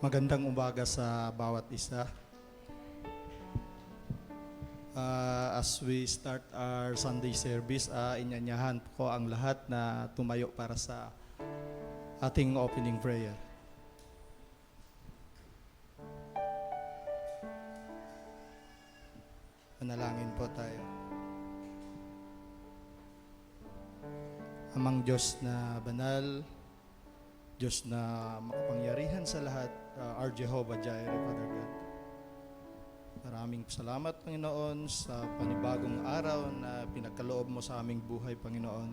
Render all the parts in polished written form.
Magandang umaga sa bawat isa. As we start our Sunday service, inanyahan ko ang lahat na tumayo para sa ating opening prayer. Manalangin po tayo. Amang Diyos na banal, Diyos na makapangyarihan sa lahat, our Jehovah Jireh, Father God. Maraming salamat, Panginoon, sa panibagong araw na pinagkaloob mo sa aming buhay, Panginoon.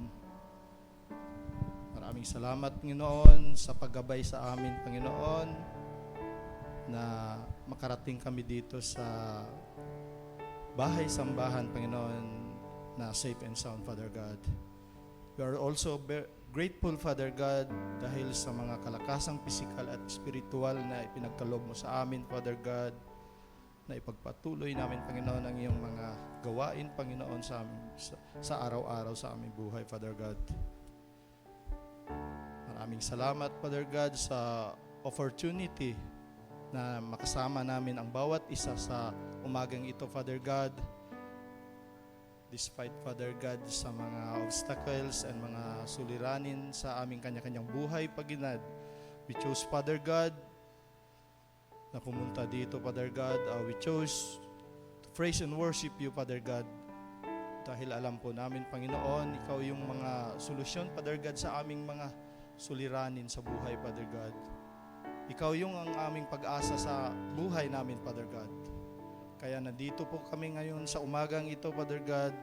Maraming salamat, Panginoon, sa paggabay sa amin, Panginoon, na makarating kami dito sa bahay-sambahan, Panginoon, na safe and sound, Father God. We are also grateful, Father God, dahil sa mga kalakasang pisikal at spiritual na ipinagkaloob mo sa amin, Father God, na ipagpatuloy namin, Panginoon, ang iyong mga gawain, Panginoon, sa araw-araw sa aming buhay, Father God. Maraming salamat, Father God, sa opportunity na makasama namin ang bawat isa sa umagang ito, Father God. Despite, Father God, sa mga obstacles and mga suliranin sa aming kanya-kanyang buhay, Panginoon, we chose, Father God, na pumunta dito, Father God. We chose to praise and worship you, Father God. Dahil alam po namin, Panginoon, ikaw yung mga solusyon, Father God, sa aming mga suliranin sa buhay, Father God. Ikaw yung ang aming pag-asa sa buhay namin, Father God. Kaya nandito po kami ngayon sa umagang ito, Father God,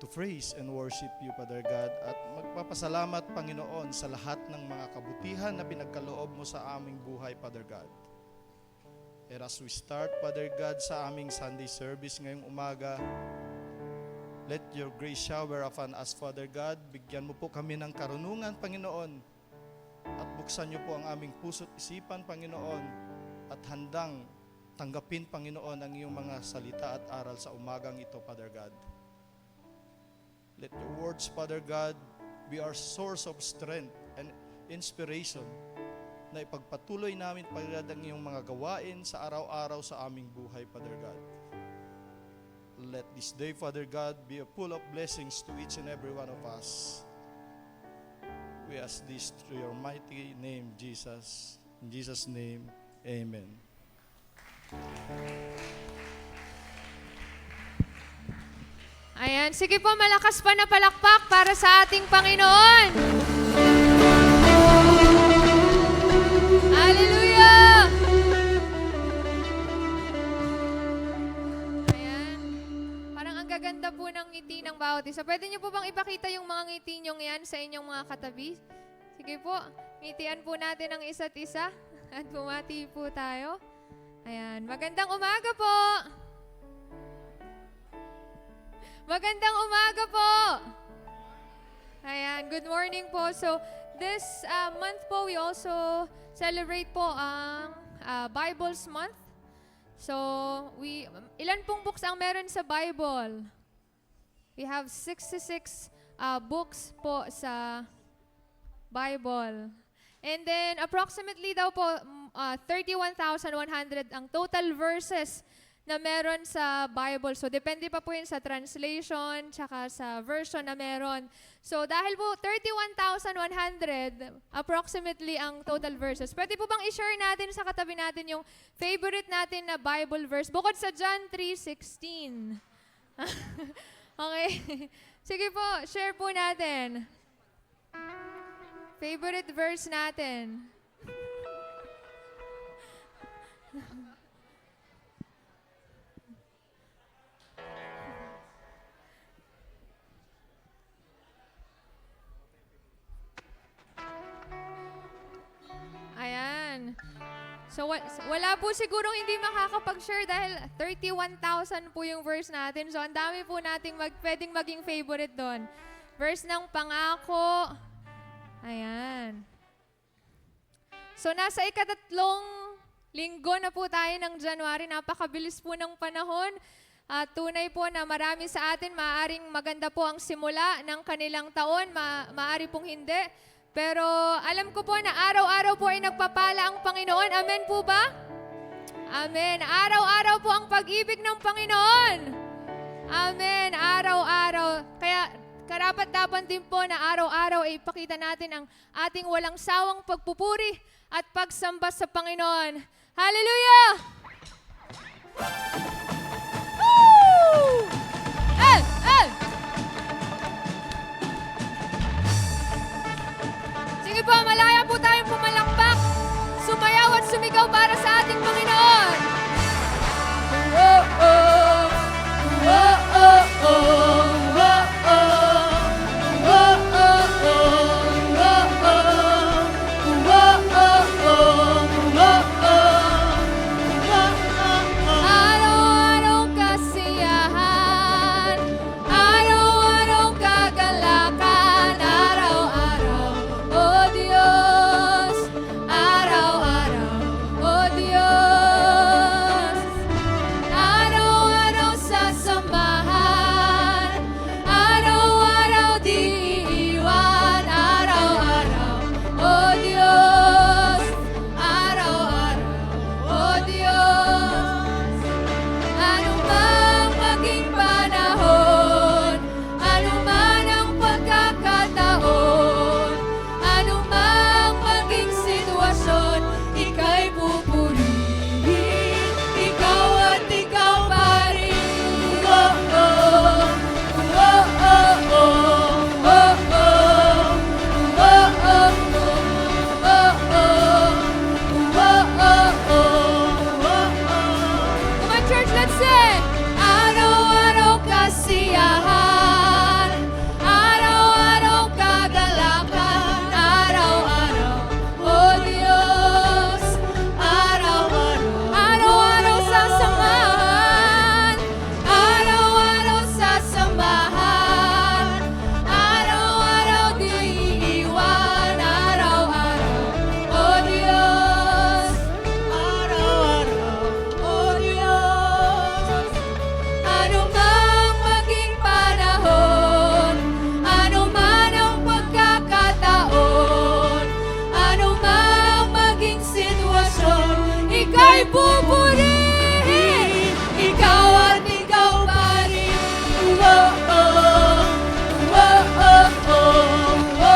to praise and worship you, Father God, at magpapasalamat, Panginoon, sa lahat ng mga kabutihan na pinagkaloob mo sa aming buhay, Father God. And as we start, Father God, sa aming Sunday service ngayong umaga, let your grace shower upon us, Father God. Bigyan mo po kami ng karunungan, Panginoon, at buksan niyo po ang aming puso't isipan, Panginoon, at handang tanggapin, Panginoon, ang iyong mga salita at aral sa umagang ito, Father God. Let your words, Father God, be our source of strength and inspiration na ipagpatuloy namin, Father God, ang iyong mga gawain sa araw-araw sa aming buhay, Father God. Let this day, Father God, be full of blessings to each and every one of us. We ask this through your mighty name, Jesus. In Jesus' name, amen. Ayan, sige po, malakas pa na palakpak para sa ating Panginoon. Hallelujah! Ayan. Parang ang gaganda po ng ngiti ng bawat isa. Pwede niyo po bang ipakita yung mga ngiti niyong yan sa inyong mga katabi? Sige po, ngitian po natin ang isa't isa at bumati po tayo. Ayan, magandang umaga po! Magandang umaga po! Ayan, good morning po. So, this month po, we also celebrate po ang Bible's Month. So, ilan pong books ang meron sa Bible? We have 66 books po sa Bible. And then, approximately daw po, 31,100 ang total verses na meron sa Bible. So, depende pa po yun sa translation, tsaka sa version na meron. So, dahil po 31,100, approximately ang total verses, pwede po bang i-share natin sa katabi natin yung favorite natin na Bible verse? Bukod sa John 3:16. Okay. Sige po, share po natin. Favorite verse natin. Ayan. So, wala po sigurong hindi makakapag-share dahil 31,000 po yung verse natin. So, ang dami po nating pwedeng maging favorite doon. Verse ng pangako. Ayan. So, nasa ikatatlong linggo na po tayo ng January. Napakabilis po ng panahon. Tunay po na marami sa atin, maaaring maganda po ang simula ng kanilang taon, maaari pong hindi. Pero alam ko po na araw-araw po ay nagpapala ang Panginoon. Amen po ba? Amen. Araw-araw po ang pag-ibig ng Panginoon. Amen. Araw-araw. Kaya karapat-dapat din po na araw-araw ay ipakita natin ang ating walang sawang pagpupuri at pagsamba sa Panginoon. Hallelujah! Woo! Eh! Eh! Sige po, malaya po tayong pumalakpak, sumayaw at sumigaw para sa ating Panginoon. Oh, oh, oh, oh, oh, oh, araw-araw kasiyahan, araw-araw kagalakan, araw-araw, oh Diyos, araw-araw, oh Diyos, araw-araw sa samahan, araw-araw di iiwan, araw-araw, oh Diyos, araw-araw, oh Diyos, anumang maging panahon, anuman ang pagkakataon, anumang maging sitwasyon, ika'y pupurihin, ikaw at ikaw pa rin. Oh, oh, oh, oh, oh, oh, oh, Come on, church, let's sing! Araw-araw kasiyahan, araw-araw kagalakan, araw-araw, oh Diyos, araw-araw, araw-araw sa samahan, araw-araw sa samahan, araw-araw di iiwan, araw-araw, oh Diyos, araw-araw, oh Diyos, anumang maging panahon, anuman ang pagkakataon, anumang maging sitwasyon, ika'y pupurihin, ikaw at ikaw pa rin. Oh, oh, oh, oh, oh,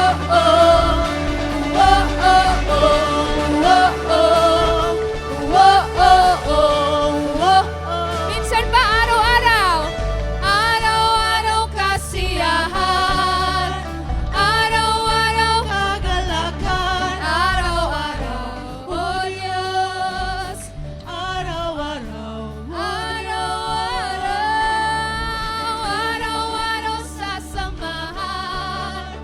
oh, oh. Minsan ba araw-araw? Araw-araw kasiyahan, araw-araw kagalakan, araw-araw, oh Diyos, araw-araw, araw-araw, araw-araw sa samahan,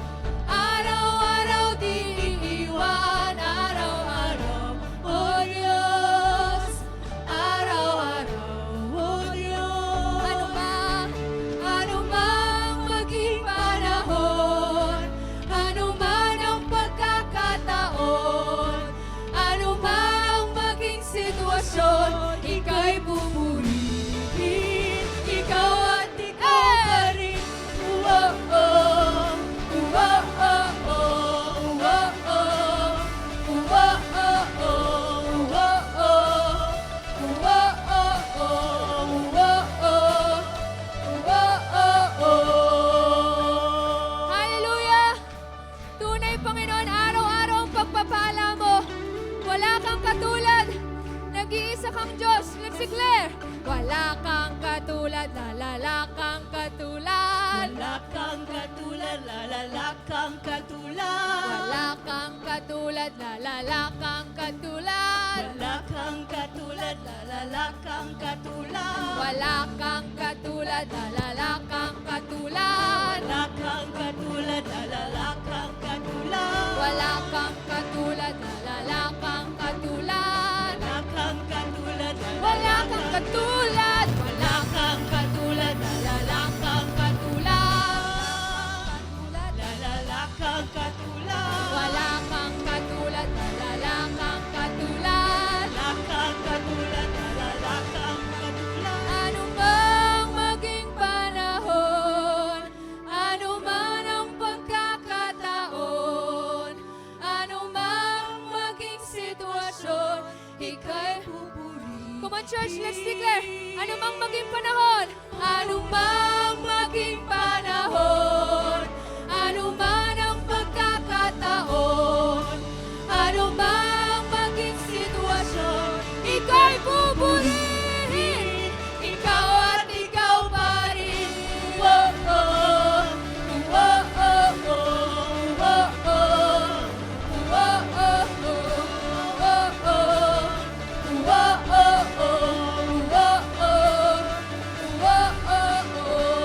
araw-araw di iiwan, araw-araw, oh Diyos, araw-araw, oh Diyos. Anumang maging panahon, anuman ang pagkakataon, anumang maging sitwasyon, ika'y pupurihin, ikaw at ikaw pa rin. Oh, oh, oh, oh, oh, oh, oh. Hallelujah! Tunay, Panginoon, araw-araw ang pagpapala mo. Wala kang katulad. Nag-iisa kang Diyos. Let's declare. Wala kang katulad, lalala kang katulad. Wala kang katulad, lalala kang katulad. Wala kang katulad, lalala kang katulad. Wala kang katulad, lalala kang katulad. Wala kang katulad, lalala kang katulad. Wala kang katulad, lalala kang katulad. Wala kang katulad, lalala kang katulad. Wala kang katulad, Wala kang katulad, wala kang katulad, lalala kang katulad. lalala kang katulad. Wala kang katulad, lalala kang katulad. Wala kang katulad, lalala kang katulad. Anumang maging panahon, anuman ang pagkakataon, church, let's declare, anumang maging panahon, anumang maging panahon, anuman ang pagkakataon, anumang maging sitwasyon, ika'y pupurihin, ikaw at ikaw pa rin. Oh, oh, oh, oh, oh, oh, oh, oh, oh, oh, oh, oh, oh.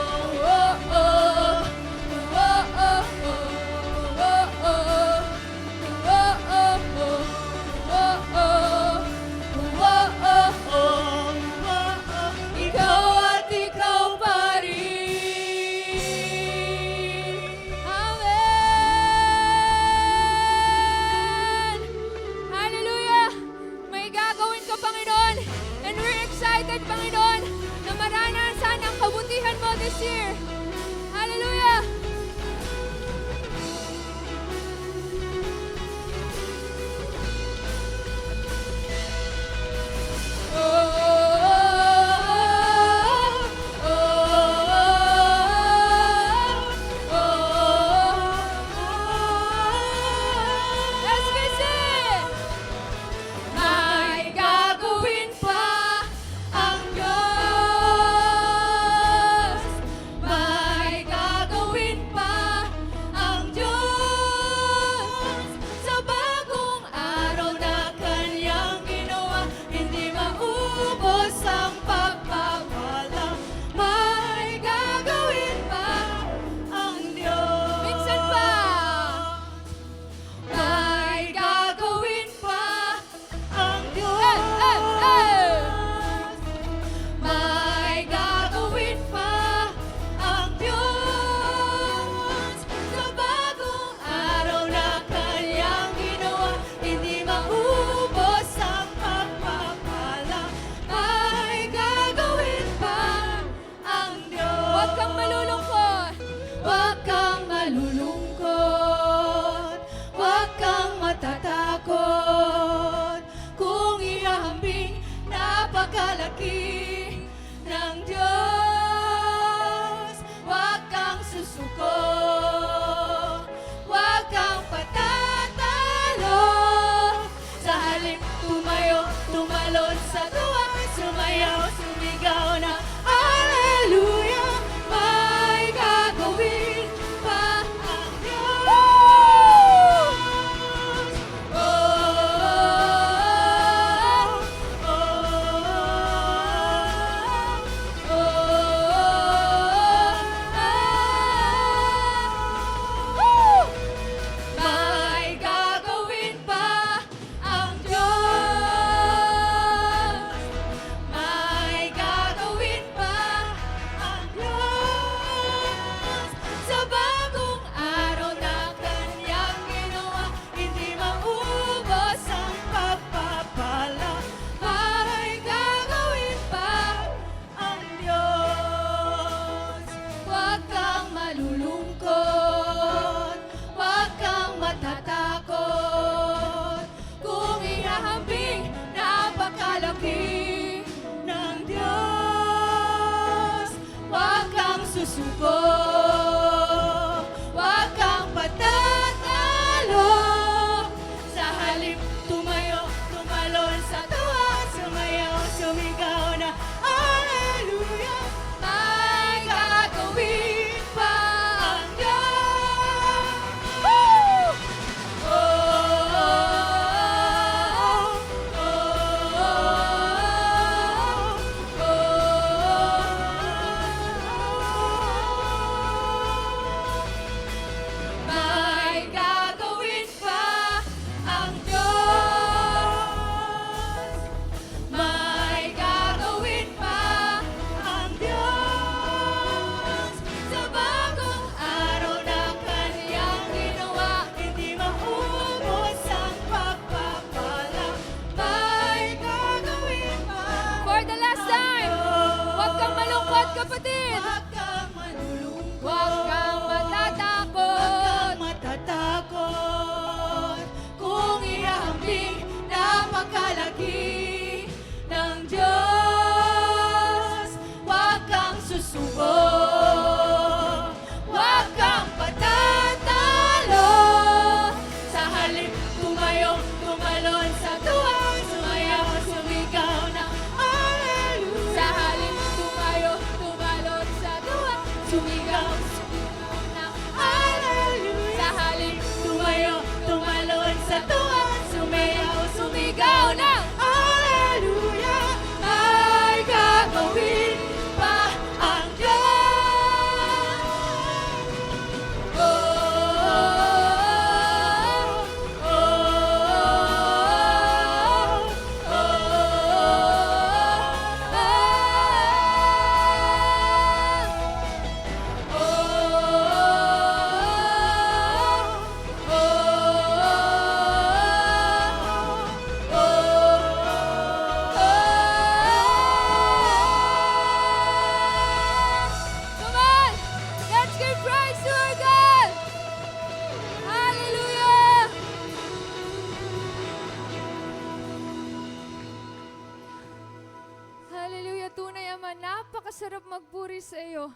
napakasarap magpuri sa iyo.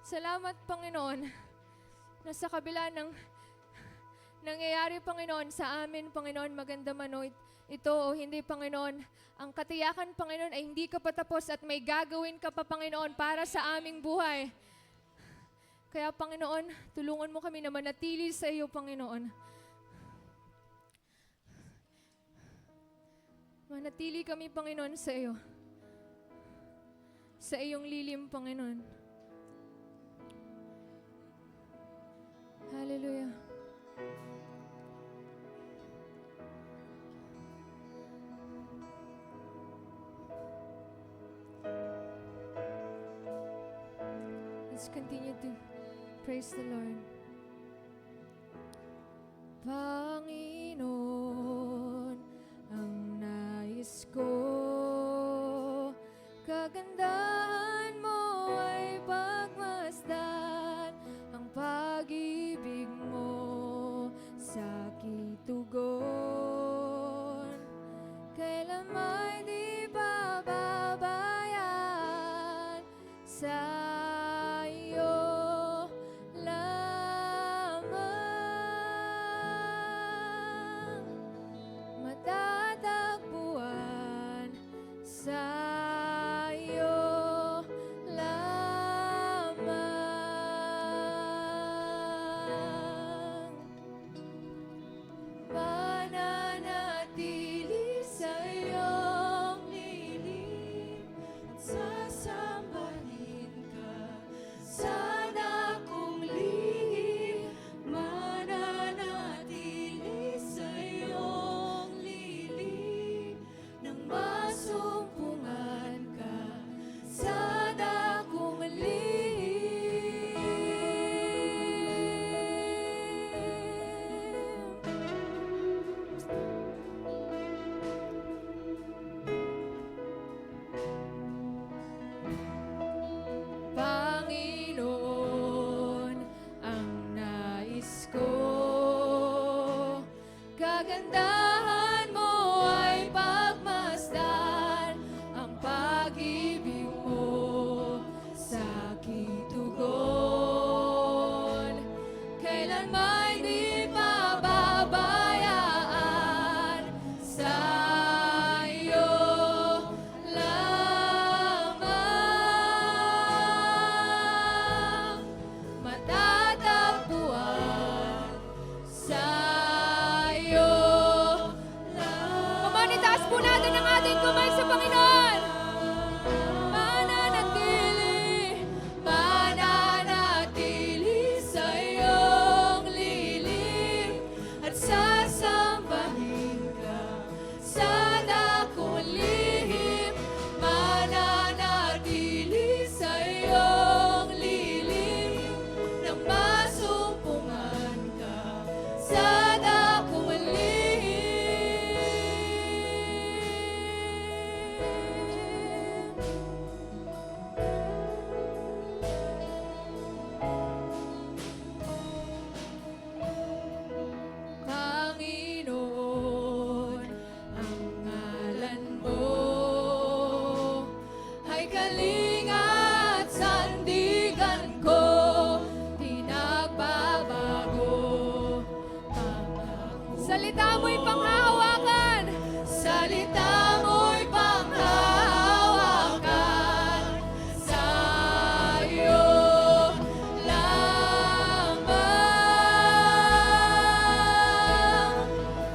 Salamat, Panginoon, na sa kabila ng nangyayari, Panginoon, sa amin, Panginoon, maganda man o ito o hindi, Panginoon, ang katiyakan, Panginoon, ay hindi ka patapos at may gagawin ka pa, Panginoon, para sa aming buhay. Kaya, Panginoon, tulungan mo kami na manatili sa iyo, Panginoon. Manatili kami, Panginoon, sa iyo. Sa iyong lilim, Panginoon. Hallelujah. Let's continue to praise the Lord. Panginoon, ang nais ko, kagandahan mo ay pagmasdan, ang pag-ibig mo sa kitugon, kailan may di pababayaan sa iyo lamang, matatagpuan sa iyo lamang, mananatili sa iyong lilim at sasambahin ka sa dakong lihim, mananatili sa iyong lilim nang masumpungan ka sa dakong Panginoon, ang nais ko, kagandahan mo ay pagmasdan, ang pag-ibig mo sa kitugon, kailan may di pababayaan sa iyo lamang, matatagpuan sa iyo lamang. Pamanitaas po natin ang ating kamay sa Panginoon. Mananatili, mananatili sa iyong lilim at sasambahin ka sa dakong lihim, mananatili sa iyong lilim nang masumpungan ka sa dakong Panginoon, ang ngalan mo ay kalinga at sandigan ko, di nagbabago. Salita mo'y panghahawakan, salita mo'y panghahawakan sa iyo lamang,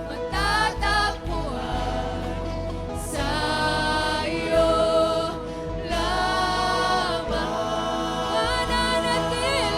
matatagpuan sa iyo lamang, mananatili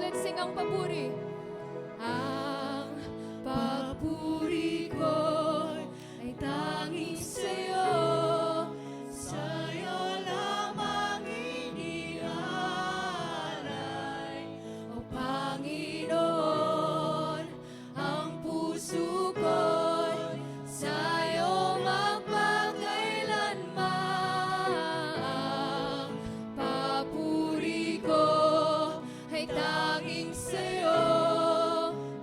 Let's sing ang papuri. Ang papuri ko ay tanging sa'yo. Sa'yo lamang inialay. O Panginoon, ang puso ko'y sa'yo magpakailanman. Papuri ko ay tanging sa'yo.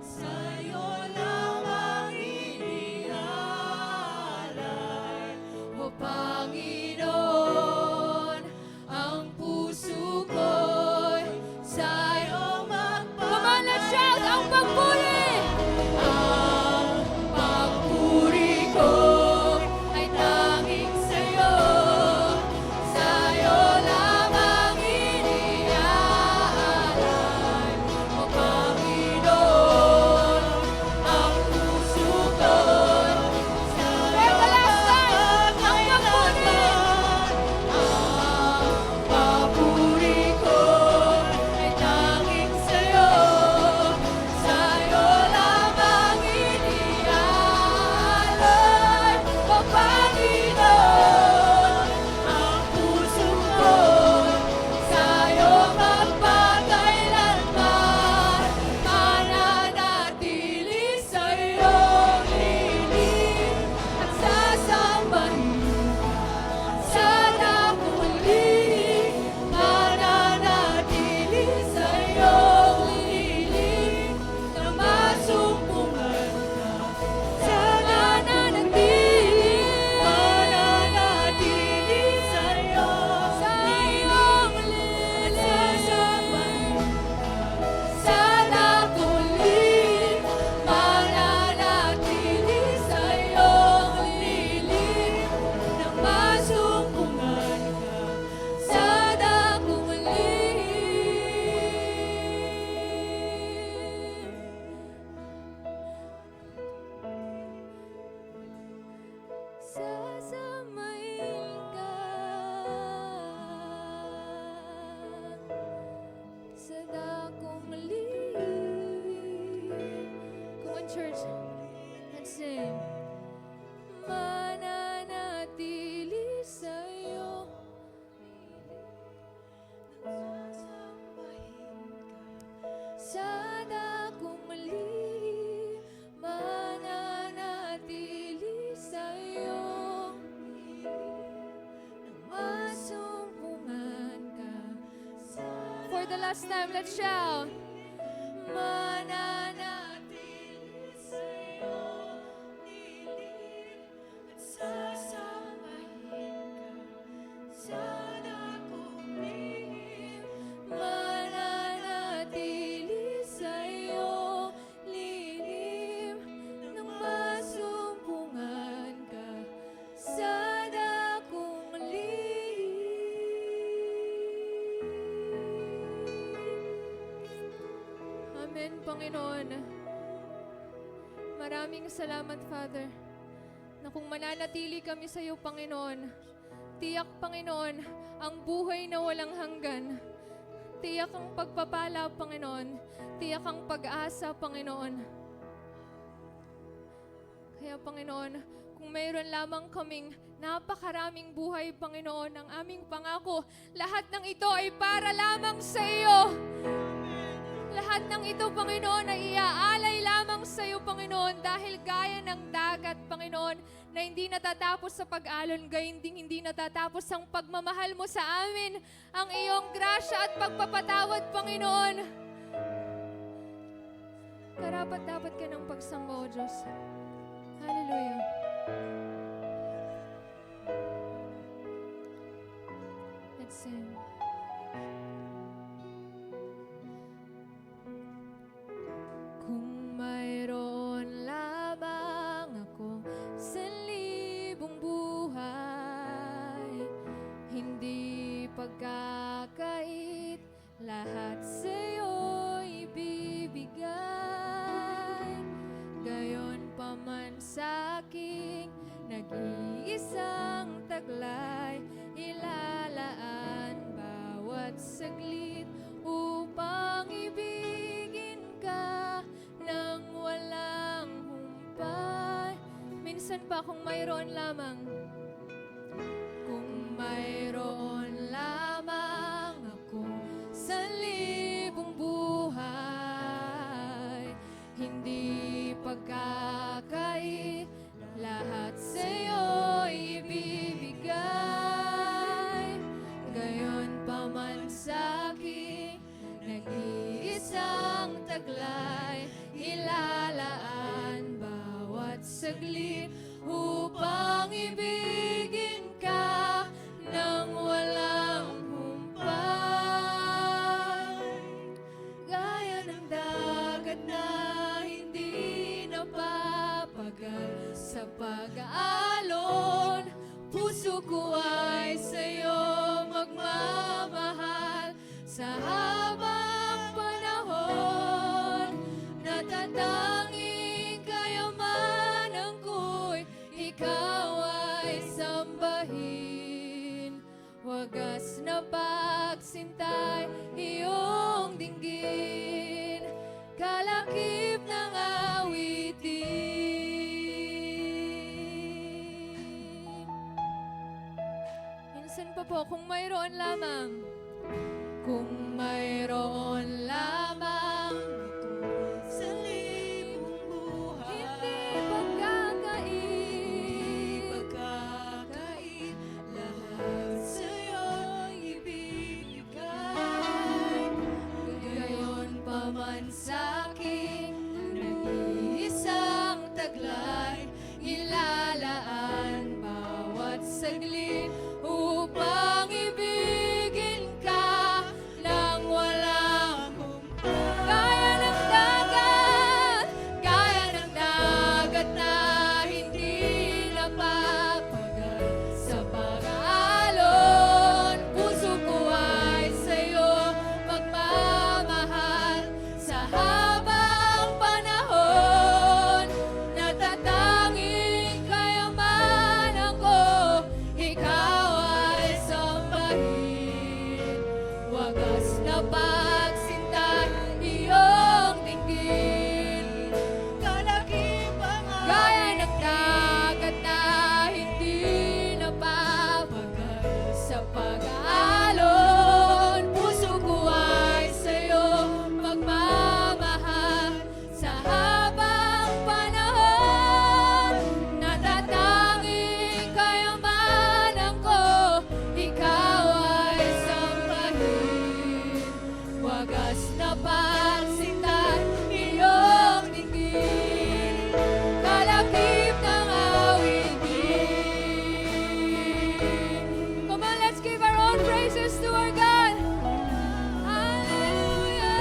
Sa'yo lamang inialay. O Panginoon, ang puso ko'y sa'yo magpakailanman. Come on, let's shout ang pagpuri! Ang pagpuri ko ay tanging sa'yo. Sa'yo lamang iniaalay. O Panginoon, ang puso ko'y sa'yo magpakailanman. Ang papuri ko ay tanging sa'yo. Sa'yo lamang inialay. O Panginoon, ang puso ko'y sa'yo magpakailanman. Mananatili sa'yong lilim at sasambahin sa damuling. Mananatili sa'yong lilim na masumpungan ka. Sa mananatili sa'yo, sa'yong lilim. Sa damuling, mananatili sa'yong lilim na masumpungan ka. Sa dakong sasamayin ka sa dakong lilim. Come on, church. Let's sing. Mananatili sa'yo. Sa dakong lilim, mananatili sa'yo. Masumpungan ka. For the last time, let's shout. Mananatili sa'yo, lilim at sasamahin ka. Sa dakong lilim, mananatili sa'yo, lilim nang masumpungan ka. Sa dakong Amen, Panginoon. Maraming salamat, Father, na kung mananatili kami sa iyo, Panginoon, tiyak, Panginoon, ang buhay na walang hanggan. Tiyak ang pagpapala, Panginoon. Tiyak ang pag-asa, Panginoon. Kaya, Panginoon, kung mayroon lamang kaming napakaraming buhay, Panginoon, ang aming pangako, lahat ng ito ay para lamang sa iyo. Lahat ng ito, Panginoon, ay iaalay lamang sa iyo, Panginoon, dahil gaya ng dagat, Panginoon, na hindi natatapos sa pag-alon, gayon ding hindi natatapos ang pagmamahal mo sa amin, ang iyong grasya at pagpapatawad, Panginoon. Karapat-dapat ka ng pagsamba, O Diyos. Hallelujah. Let's sing. Kung mayroon lamang ako sa libong buhay, hindi pagkakait, lahat sa'yo ibibigay. Gayon pa man sa'king nag-iisang taglay, ilalaan pa kung mayroon lamang. Kung mayroon lamang ako sa libong buhay, hindi pagkakai, lahat sa'yo ibibigay. Gayon pa man sa'kin, nag-iisang taglay, ilalaan bawat saglit upang ibigin ka nang walang humpay. Gaya ng dagat na hindi napapagal sa pag-aalon, puso ko ay sa'yo magmamahal sa habang panahon. Natatanging kayamanan ko'y ikaw ay sambahin. Wagas na pagsintay iyong dinggin, kalakip ng awitin. Minsan pa po, kung mayroon lamang. Kung mayroon lamang Sa libong buhay, hindi pagkakait, pagkakait, lahat sa'yo ibibigay. gayon pa man sa'kin, nag-iisang taglay, ilalaan bawat saglit upang ibigin ka nang walang gaya ng dagat na hindi napapagal sa pag-aalon. Puso ko ay sa'yo magmamahal sa habang panahon. Natatanging kayamanan ko, ikaw ay sambahin. Wagas na pagsinta iyong dinggin, Kalakip ang gaya ng dagat na hindi napapagal sa pag-aalon. Puso ko ay sa'yo magmamahal sa habang panahon. Natatanging kayamanan ko, ikaw ay sambahin. Wagas na pagsinta iyong dinggin, kalakip ng awitin. Come on, let's give our own praises to our God. Hallelujah.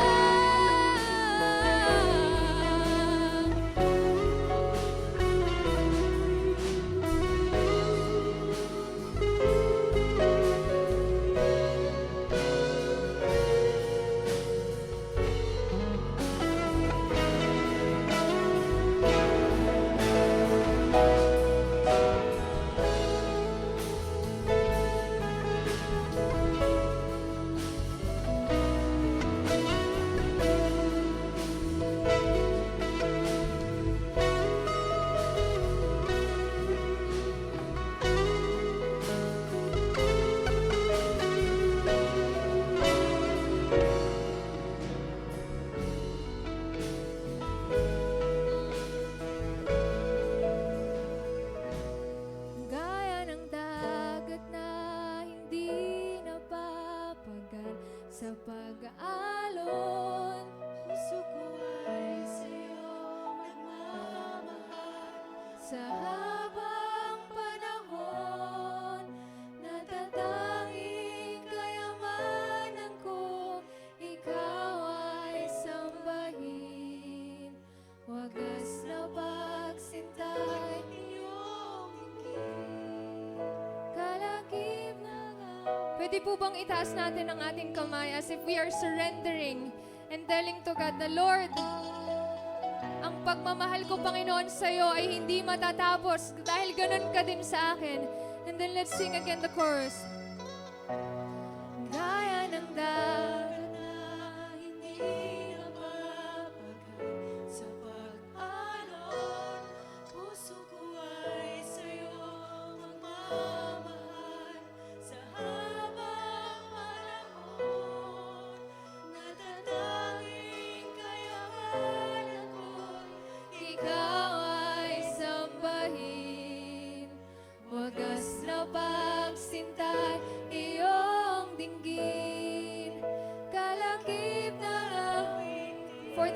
Gaya ng dagat na hindi napapagal sa pag-aalon. puso ko ay sa'yo magmamahal. Sa habang panahon, natatanging kayamanan ko, ikaw ay sambahin. Wagas na pagsintay iyong dinggin, kalakip ng awitin. Pwede po bang itaas natin ang ating kamay as if we are surrendering and telling to God, the Lord, ang pagmamahal ko, Panginoon, sa'yo ay hindi matatapos dahil ganun ka din sa akin. And then let's sing again the chorus. Gaya ng dagat Na hindi napapagal sa pag-alon, puso ko ay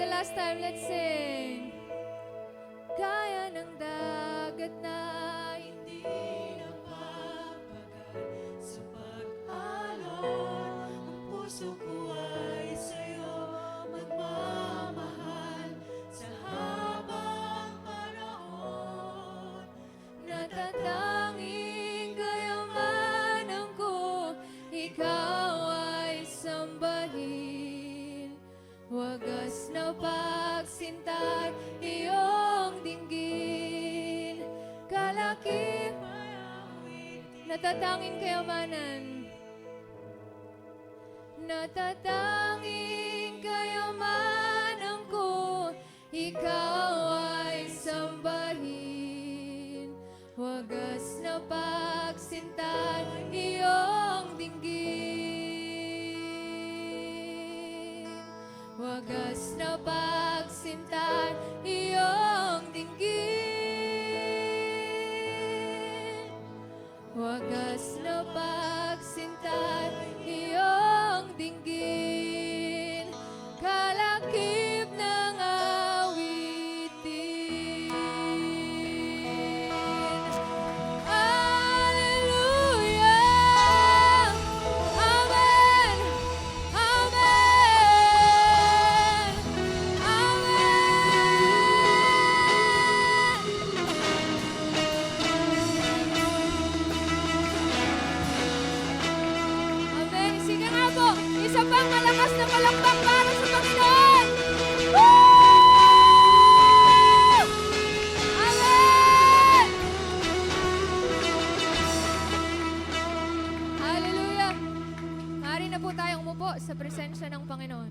the last time, let's sing. Gaya ng dagat na hindi Napapagal sa pag-alon, ang puso ko ay sa'yo magmamahal sa habang panahon. natatanging kayamanan ko, ikaw ay sambahin. Wagas na pagsintay, iyong dinggin. Kalakip, natatanging kayamanan. Natatanging kayamanan ko, ikaw ay sambahin. Wagas na pagsintay, iyong dinggin. Wagas na pagsintay, iyong dinggin. Wagas na pagsintay, iyong dinggin. Kalakip ng awitin. Hallelujah! Amen! Amen! Amen! Sige nga po, isa pang malakas na palakpak para sa Panginoon! Woo! Amen! Hallelujah! Maaari na po tayong umupo sa presensya ng Panginoon.